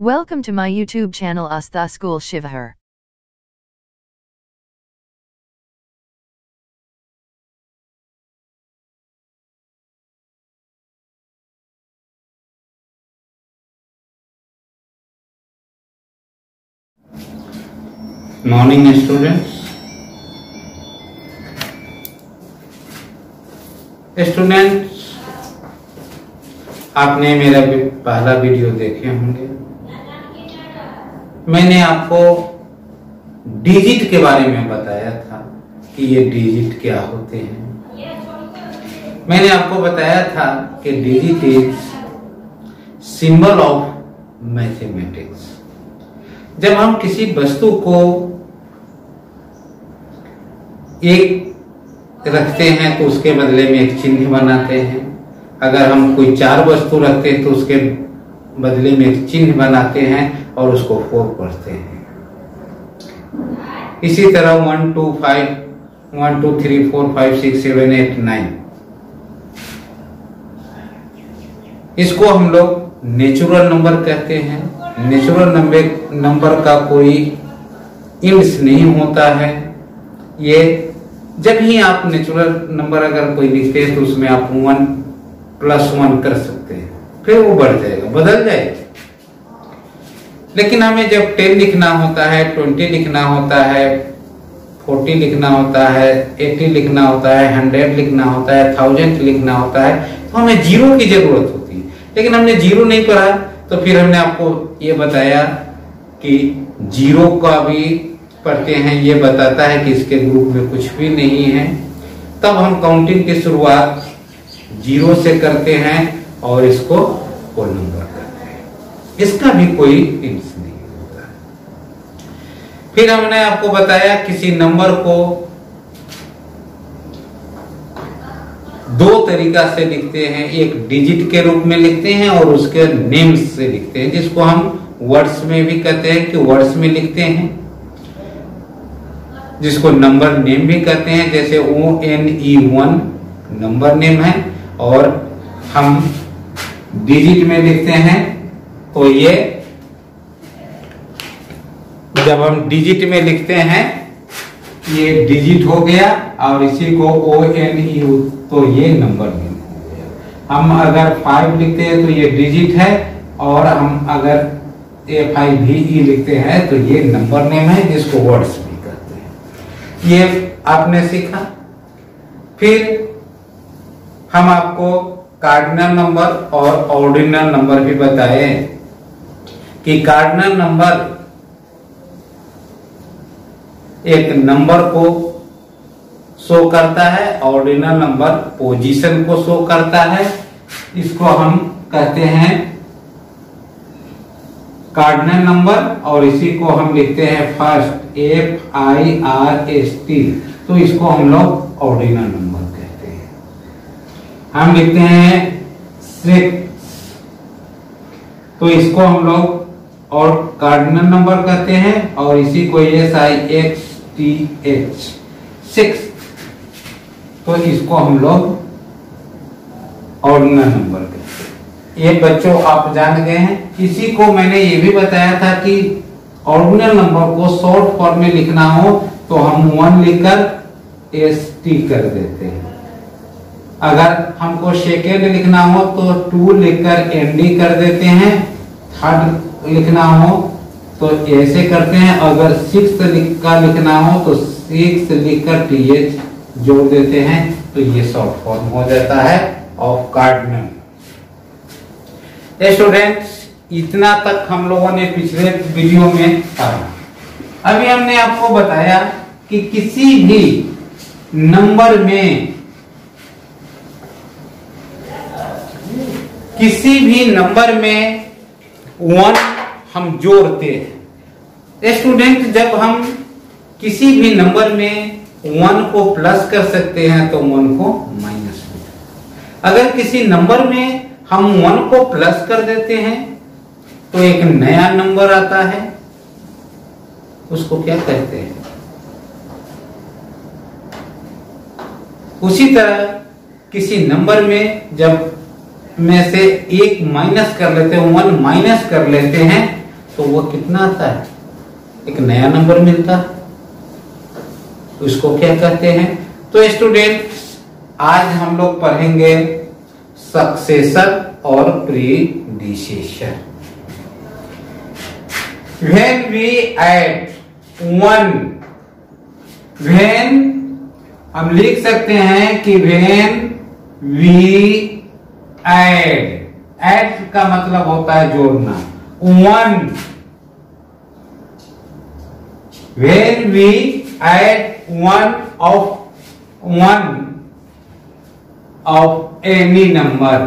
Welcome to my YouTube channel Astha School Shivahar. Morning students. आपने मेरा पहला video देखे होंगे। मैंने आपको डिजिट के बारे में बताया था कि ये डिजिट क्या होते हैं। मैंने आपको बताया था कि digit is symbol of mathematics. जब हम किसी वस्तु को एक रखते हैं तो उसके बदले में एक चिन्ह बनाते हैं। अगर हम कोई 4 वस्तु रखते हैं तो उसके बदले में एक चिन्ह बनाते हैं और उसको 4 पढ़ते हैं। इसी तरह 1 2 5 1 2 3 4 5 6 7 8 9 इसको हम लोग नेचुरल नंबर कहते हैं। नेचुरल नंबर का कोई इंड्स नहीं होता है। ये जब ही आप नेचुरल नंबर अगर कोई लिखते हैं तो उसमें आप 1 + 1 कर सकते हैं, फिर वो बढ़ जाएगा, बदल जाएगा। लेकिन हमें जब 10 लिखना होता है, 20 लिखना होता है, 40 लिखना होता है, 80 लिखना होता है, 100 लिखना होता है, 1000 लिखना होता है, तो हमें जीरो की जरूरत होती है। लेकिन हमने जीरो नहीं पढ़ा, तो फिर हमने आपको ये बताया कि जीरो का भी पढ़ते हैं। ये बताता है कि इसके ग्रुप में कुछ भी नहीं है। तब हम काउंटिंग की शुरुआत 0 से करते हैं और इसको होल नंबर करते हैं। इसका भी कोई इंड्स नहीं होता। फिर हमने आपको बताया किसी नंबर को 2 तरीका से लिखते हैं। एक डिजिट के रूप में लिखते हैं और उसके नेम्स से लिखते हैं, जिसको हम वर्ड्स में भी कहते हैं कि वर्ड्स में लिखते हैं, जिसको नंबर नेम भी कहते हैं। जैसे ONE1 नंबर नेम है, और हम डिजिट में लिखते हैं तो ये जब हम डिजिट में लिखते हैं ये डिजिट हो गया, और इसी को ONE तो ये नंबर नेम हो गया। हम अगर 5 लिखते हैं तो ये डिजिट है, और हम अगर FIVE लिखते हैं तो ये नंबर नेम है, जिसको वर्ड्स भी कहते हैं। ये आपने सीखा। फिर हम आपको कार्डिनल नंबर और ऑर्डिनल नंबर भी बताए कि कार्डिनल नंबर एक नंबर को शो करता है, ऑर्डिनल नंबर पोजीशन को शो करता है। इसको हम कहते हैं कार्डिनल नंबर, और इसी को हम लिखते हैं फर्स्ट FIRST। तो इसको हम लोग ऑर्डिनल नंबर कहते हैं। हम लिखते हैं 6, तो इसको हम लोग और कार्डिनल नंबर कहते हैं, और इसी को SIXTH 6, तो इसको हम लोग ऑर्डिनल नंबर कहते हैं। ये बच्चों आप जान गए हैं। इसी को मैंने ये भी बताया था कि ऑर्डिनल नंबर को शॉर्ट फॉर्म में लिखना हो तो हम 1 लिखकर ST कर देते हैं। अगर हमको सेकेंड लिखना हो तो 2 लिखकर ND कर देते हैं। थर्ड लिखना हो तो ऐसे करते हैं। अगर 6th का लिखना हो तो 6 लिखकर TH जोड़ देते हैं, तो ये शॉर्ट फॉर्म हो जाता है ऑफ कार्डिनल। स्टूडेंट्स, इतना तक हम लोगों ने पिछले वीडियो में पढ़ा। अभी हमने आपको बताया कि किसी भी नंबर में 1 हम जोड़ते हैं। स्टूडेंट, जब हम किसी भी नंबर में 1 को प्लस कर सकते हैं तो 1 को माइनस भी। अगर किसी नंबर में हम 1 को प्लस कर देते हैं तो एक नया नंबर आता है, उसको क्या कहते हैं? उसी तरह किसी नंबर में जब में से एक माइनस कर लेते हैं, 1 माइनस कर लेते हैं, तो वो कितना आता है, एक नया नंबर मिलता है। उसको क्या कहते हैं? तो स्टूडेंट्स आज हम लोग पढ़ेंगे सक्सेसर और predecessor. When we add one, when हम लिख सकते हैं कि when we add का मतलब होता है जोड़ना। one, when we add one of any number,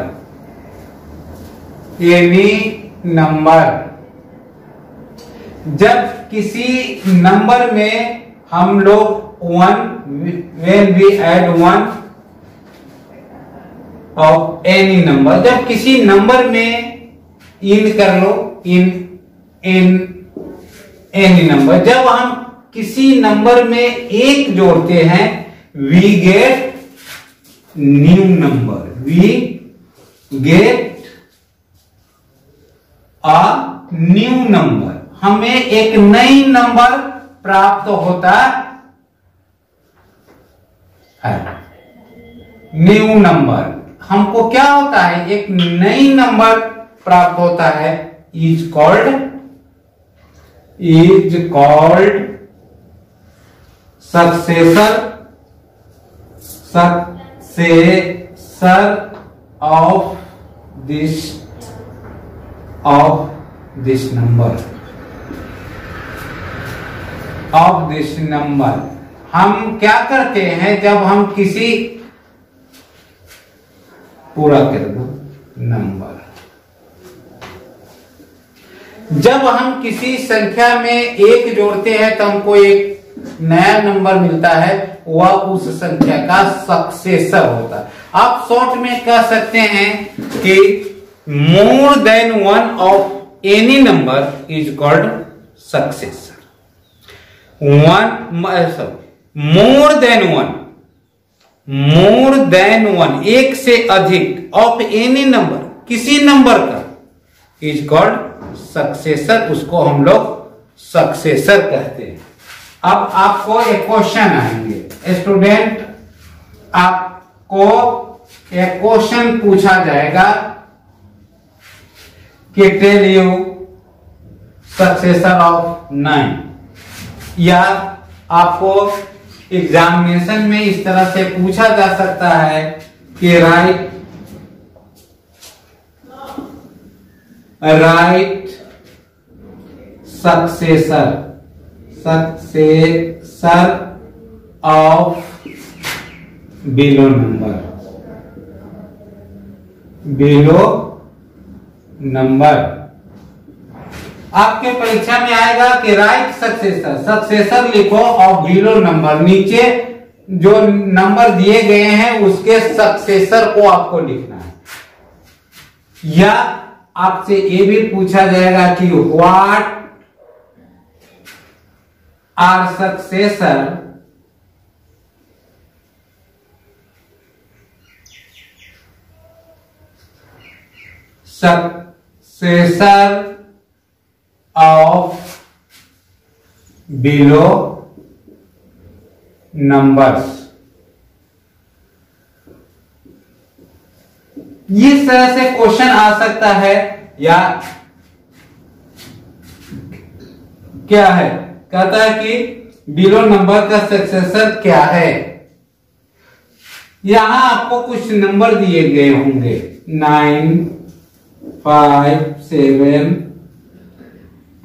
जब किसी नंबर में हम लोग when we add one of any number, जब किसी नंबर में इन कर लो, in any number, जब हम किसी नंबर में एक जोड़ते हैं we get new number, we get a new number, हमें एक नई नंबर प्राप्त होता है। न्यू नंबर, हमको क्या होता है, एक नई नंबर प्राप्त होता है, is called successor of this number. हम क्या करते हैं, जब हम किसी पूरा कर दो नंबर, जब हम किसी संख्या में एक जोड़ते हैं तो हमको एक नया नंबर मिलता है, वह उस संख्या का सक्सेसर होता है। आप शॉर्ट में कह सकते हैं कि मोर than one of any number is called successor. More than one, एक से अधिक, ऑफ एनी नंबर, किसी नंबर का, इज कॉल्ड सक्सेसर, उसको हम लोग सक्सेसर कहते हैं। अब आपको एक क्वेश्चन आएंगे स्टूडेंट, आपको एक क्वेश्चन पूछा जाएगा कि टेल यू सक्सेसर ऑफ 9, या आपको एग्जामिनेशन में इस तरह से पूछा जा सकता है कि right successor of below number. आपके परीक्षा में आएगा कि राइट सक्सेसर लिखो ऑफ बिलो नंबर, नीचे जो नंबर दिए गए हैं उसके सक्सेसर को आपको लिखना है। या आपसे ये भी पूछा जाएगा कि what are successor of below numbers. इस तरह से क्वेश्चन आ सकता है। या क्या है, कहता है कि बिलो नंबर का सक्सेसर क्या है। यहां आपको कुछ नंबर दिए गए होंगे 9, 5, 7,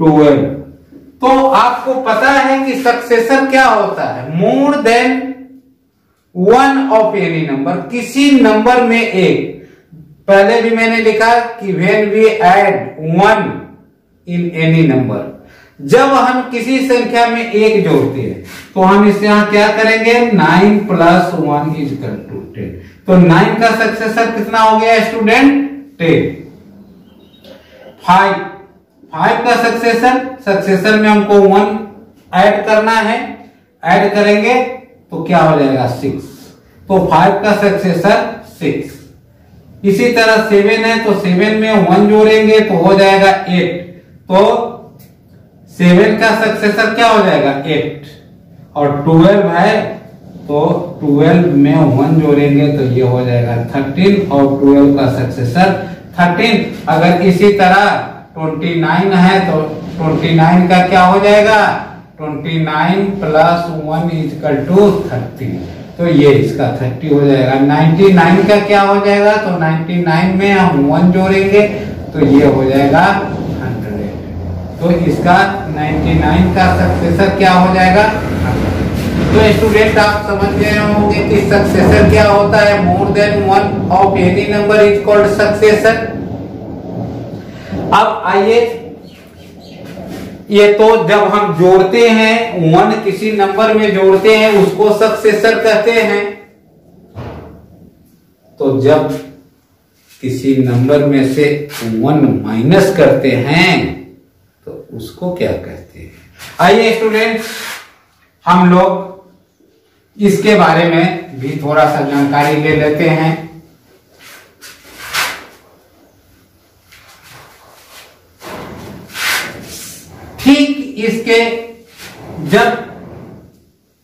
12। तो आपको पता है कि सक्सेसर क्या होता है, more than one of any number, किसी नंबर में एक। पहले भी मैंने लिखा कि when we add one in any number, जब हम किसी संख्या में एक जोड़ते हैं तो हम इसे यहां क्या करेंगे, 9 + 1 = 10। तो 9 का सक्सेसर कितना हो गया स्टूडेंट, 10। 5 का सक्सेसर में हमको 1 ऐड करना है, ऐड करेंगे तो क्या हो जाएगा 6। तो 5 का सक्सेसर 6। इसी तरह 7 है तो 7 में 1 जोड़ेंगे तो हो जाएगा 8। तो 7 का सक्सेसर क्या हो जाएगा 8, और 12 है तो 12 में 1 जोड़ेंगे तो ये हो जाएगा 13, और 12 का सक्सेसर 13। अगर इसी तरह 29 है तो 29 का क्या हो जाएगा 29 प्लस 1 इक्वल टू 30, तो ये इसका 30 हो जाएगा। 99 का क्या हो जाएगा, तो 99 में हम 1 जोड़ेंगे तो ये हो जाएगा 100, तो इसका 99 का सक्सेसर क्या हो जाएगा 100। तो स्टूडेंट आप समझ गए होंगे कि सक्सेसर क्या होता है, more then 1 of any number is called successor. अब आइए, ये तो जब हम जोड़ते हैं 1 किसी नंबर में जोड़ते हैं उसको सक्सेसर कहते हैं, तो जब किसी नंबर में से 1 माइनस करते हैं तो उसको क्या कहते हैं। आइए स्टूडेंट हम लोग इसके बारे में भी थोड़ा सा जानकारी ले लेते हैं। ठीक इसके जब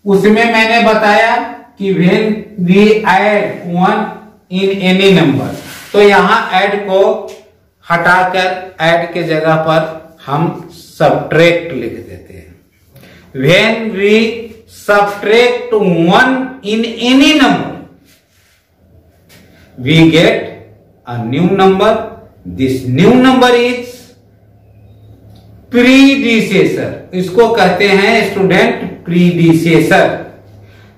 उसमें मैंने बताया कि when we add 1 in any number, तो यहां ऐड को हटाकर ऐड के जगह पर हम सब्ट्रैक्ट लिख देते हैं। When we subtract 1 in any number we get a new number, this new number is predecessor. इसको कहते हैं student predecessor,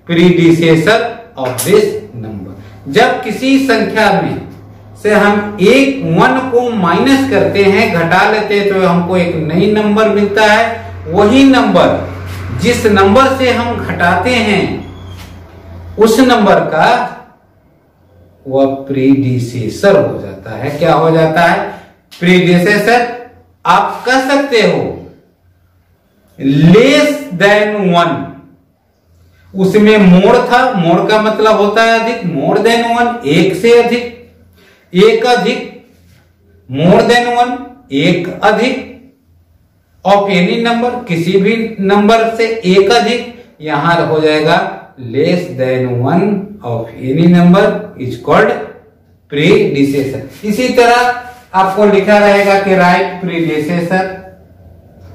predecessor of this number. जब किसी संख्या में से हम एक 1 को माइनस करते हैं, घटा लेते हैं, तो हमको एक नई नंबर मिलता है। वही नंबर जिस नंबर से हम घटाते हैं उस नंबर का वह प्रीडिसेसर हो जाता है। क्या हो जाता है, प्रीडिसेसर। आप कह सकते हो लेस देन 1, उसमें मोर था, मोर का मतलब होता है अधिक, मोर देन 1 एक से अधिक, एक अधिक, मोर देन 1 एक अधिक, ऑफ एनी नंबर किसी भी नंबर से एक अधिक, यहां हो जाएगा less than 1 of any number is called predecessor. इसी तरह आपको लिखा रहेगा कि right predecessor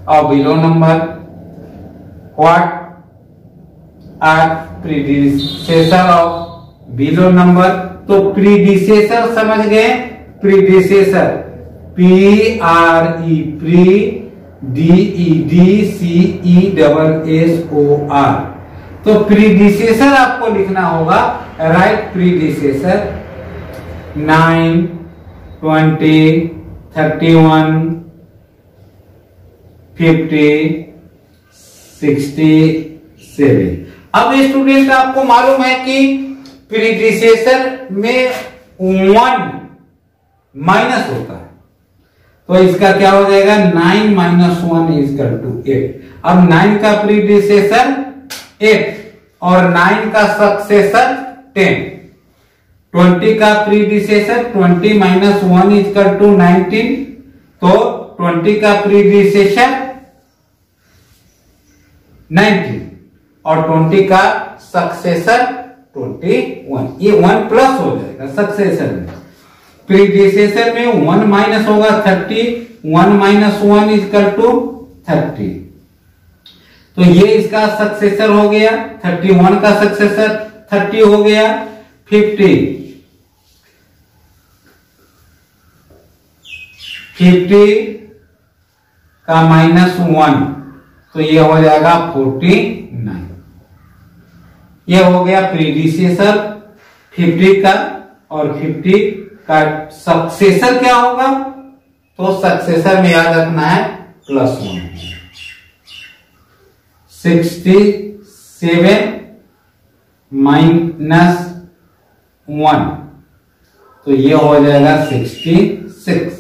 of below number, what are predecessor of below number. तो प्रीडिसेसर समझ गए, प्रीडिसेसर PRE प्री DEDCESSOR। तो प्रीडिसेसर आपको लिखना होगा, राइट प्रीडिसेसर 9 20 31 50 67। अब स्टूडेंट आपको मालूम है कि प्रीडिसेसर में 1 माइनस होता है, तो इसका क्या हो जाएगा 9 - 1 = 8। अब 9 का प्रीडिसेसर 8 और 9 का सक्सेसर 10। 20 का प्रीडिसेसर 20 - 1 = 19, तो 20 का प्रीडिसेसर 19 और 20 का सक्सेसर 21। ये 1 प्लस हो जाएगा सक्सेसर में। प्रीडिसेसर में 1 माइनस होगा 30, 1 - 1 = 30, तो ये इसका सक्सेसर हो गया। 31 का सक्सेसर 30 हो गया। 50 का -1, तो ये हो जाएगा 49। ये हो गया प्रीडिसेसर 50 का, और 50 का सक्सेसर क्या होगा, तो सक्सेसर में याद रखना है +1। 67 - 1, तो ये हो जाएगा 66।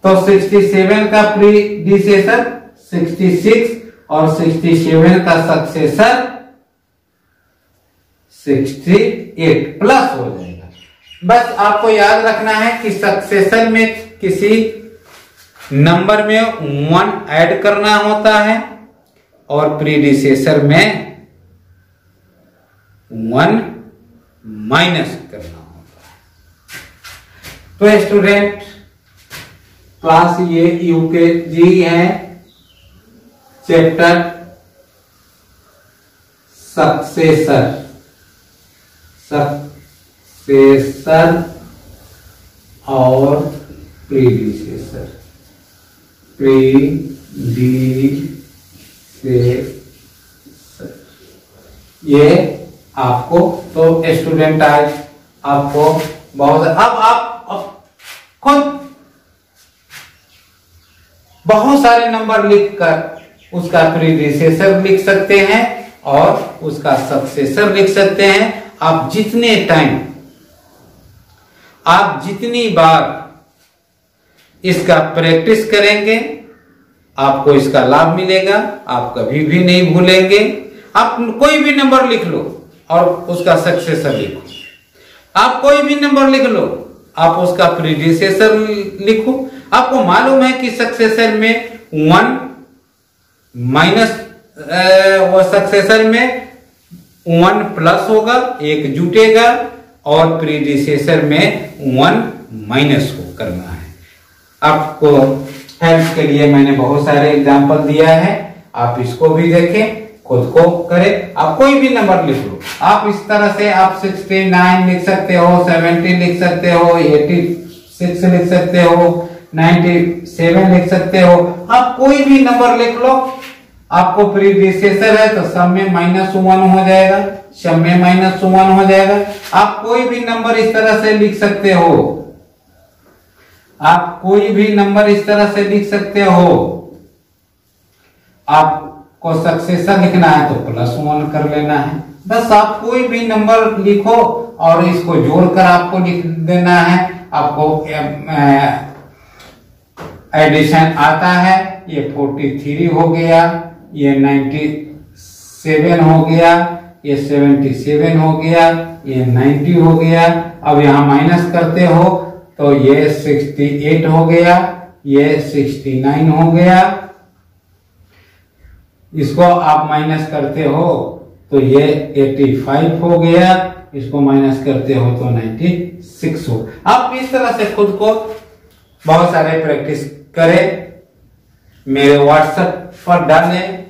तो 67 का प्रीडिसेसर 66 और 67 का सक्सेसर 68 प्लस हो जाएगा। बस आपको याद रखना है कि सक्सेसर में किसी नंबर में 1 ऐड करना होता है और प्रीडिसेसर में 1 माइनस करना होता है। तो स्टूडेंट क्लास ये यूकेजी है, चैप्टर सक्सेसर और प्रीडिसेसर ये आपको, तो स्टूडेंट आज आपको बहुत, अब आप खुद बहुत सारे नंबर लिखकर उसका प्रीडिसेसर लिख सकते हैं और उसका सक्सेसर लिख सकते हैं। आप जितने टाइम, आप जितनी बार इसका प्रैक्टिस करेंगे आपको इसका लाभ मिलेगा, आप कभी भी नहीं भूलेंगे। आप कोई भी नंबर लिख लो और उसका सक्सेसर लिखो, आप कोई भी नंबर लिख लो, आप उसका प्रीडिसेसर लिखो। आपको मालूम है कि सक्सेसर में 1 माइनस, वो सक्सेसर में 1 प्लस होगा, 1 जुटेगा, और प्रीडिसेसर में 1 माइनस हो करना है। आपको हेल्प के लिए मैंने बहुत सारे एग्जांपल दिया है, आप इसको भी देखें, खुद को करें। आप कोई भी नंबर लिख लो, आप इस तरह से आप 69 लिख सकते हो, 70 लिख सकते हो, 86 लिख सकते हो, 97 लिख सकते हो। आप कोई भी नंबर लिख लो, आपको प्रीडिसेसर है तो सब में -1 हो जाएगा, सब में -1 हो जाएगा। आप कोई भी नंबर इस तरह से लिख सकते हो, आप कोई भी नंबर इस तरह से लिख सकते हो। आपको सक्सेसर लिखना है तो +1 कर लेना है, बस आप कोई भी नंबर लिखो और इसको जोड़कर आपको लिख देना है। आपको एडिशन आता है, ये 43 हो गया, ये 97 हो गया, ये 77 हो गया, ये 90 हो गया। अब यहां माइनस करते हो तो ये 68 हो गया, ये 69 हो गया। इसको आप माइनस करते हो तो ये 85 हो गया, इसको माइनस करते हो तो 96 हो। आप इस तरह से खुद को बहुत सारे प्रैक्टिस करें, मेरे व्हाट्सएप पर डालें।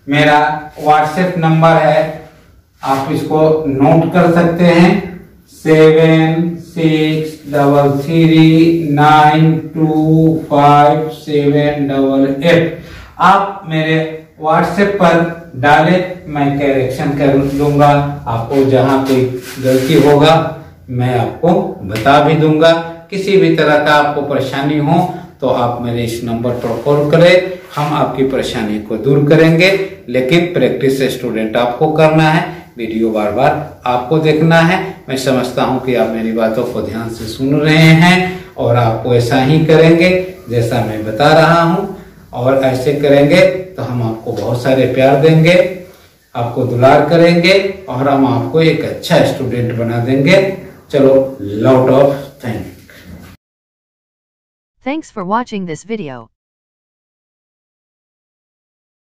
मेरा व्हाट्सएप नंबर है, आप इसको नोट कर सकते हैं, 7663925788। आप मेरे व्हाट्सएप पर डालें, मैं करेक्शन कर दूंगा। आपको जहां कोई गलती होगा मैं आपको बता भी दूंगा। किसी भी तरह का आपको परेशानी हो तो आप मेरे इस नंबर पर कॉल करें, हम आपकी परेशानी को दूर करेंगे। लेकिन प्रैक्टिस स्टूडेंट आपको करना है, वीडियो बार बार आपको देखना है। मैं समझता हूं कि आप मेरी बातों को ध्यान से सुन रहे हैं और आपको ऐसा ही करेंगे जैसा मैं बता रहा हूं, और ऐसे करेंगे तो हम आपको बहुत सारे प्यार देंगे, आपको दुलार करेंगे और हम आपको एक अच्छा स्टूडेंट बना देंगे। चलो, lot of thanks. Thanks for watching this video.